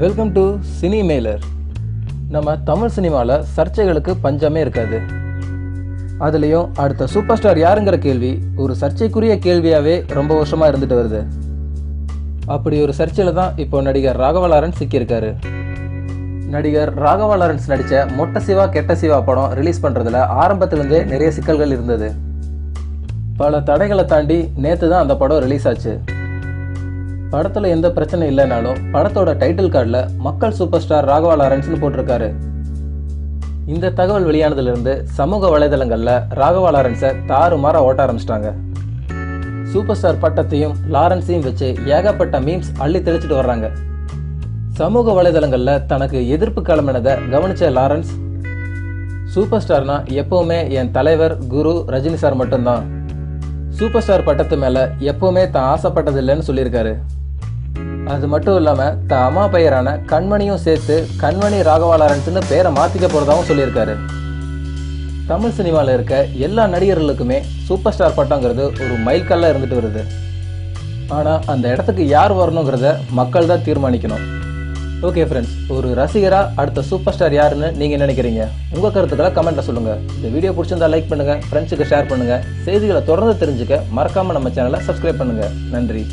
Welcome to cine mailer. நம்ம தமிழ் சினிமாவில் சர்ச்சைகளுக்கு பஞ்சமே இருக்காது. அதுலேயும் அடுத்த சூப்பர் ஸ்டார் யாருங்கிற கேள்வி ஒரு சர்ச்சைக்குரிய கேள்வியாகவே ரொம்ப வருஷமாக இருந்துட்டு வருது. அப்படி ஒரு சர்ச்சையில் தான் இப்போ நடிகர் ராகவா லாரன்ஸ் சிக்கியிருக்காரு. நடிகர் ராகவா லாரன்ஸ் நடித்த மொட்டை சிவா கெட்ட சிவா படம் ரிலீஸ் பண்ணுறதுல ஆரம்பத்திலேருந்தே நிறைய சிக்கல்கள் இருந்தது. பல தடைகளை தாண்டி நேற்று தான் அந்த படம் ரிலீஸ் ஆச்சு. படத்தில் எந்த பிரச்சனை இல்லைனாலும் படத்தோட டைட்டில் கார்டில் மக்கள் சூப்பர் ஸ்டார் ராகவா லாரன்ஸ்னு போட்டிருக்காரு. இந்த தகவல் வெளியானதுலேருந்து சமூக வலைதளங்களில் ராகவா லாரன்ஸை தாறுமாற ஓட்ட ஆரம்பிச்சிட்டாங்க. சூப்பர் ஸ்டார் பட்டத்தையும் லாரன்ஸையும் வச்சு ஏகப்பட்ட மீம்ஸ் அள்ளி தெளிச்சிட்டு வர்றாங்க. சமூக வலைதளங்களில் தனக்கு எதிர்ப்பு கிளம்பினதை கவனித்த லாரன்ஸ், சூப்பர் ஸ்டார்னா எப்போவுமே என் தலைவர் குரு ரஜினி சார் மட்டும்தான், சூப்பர் ஸ்டார் பட்டத்து மேலே எப்போவுமே தான் ஆசைப்பட்டதில்லைன்னு சொல்லியிருக்காரு. அது மட்டும் இல்லாமல் தான் அம்மா பெயரான கண்மணியும் சேர்த்து கண்மணி ராகவா லாரன்ஸ்னு பேரை மாற்றிக்க போகிறதாகவும் சொல்லியிருக்காரு. தமிழ் சினிமாவில் இருக்க எல்லா நடிகர்களுக்குமே சூப்பர் ஸ்டார் பட்டங்கிறது ஒரு மைல்கல்லாக இருந்துட்டு வருது. ஆனால் அந்த இடத்துக்கு யார் வரணுங்கிறத மக்கள் தான் தீர்மானிக்கணும். ஓகே ஃப்ரெண்ட்ஸ், ஒரு ரசிகராக அடுத்த சூப்பர் ஸ்டார் யாருன்னு நீங்கள் நினைக்கிறீங்க? உங்கள் கருத்துக்களை கமெண்ட்டில் சொல்லுங்கள். இந்த வீடியோ பிடிச்சிருந்தா லைக் பண்ணுங்கள், ஃப்ரெண்ட்ஸுக்கு ஷேர் பண்ணுங்கள். செய்திகளை தொடர்ந்து தெரிஞ்சுக்க மறக்காமல் நம்ம சேனலை சப்ஸ்கிரைப் பண்ணுங்கள். நன்றி.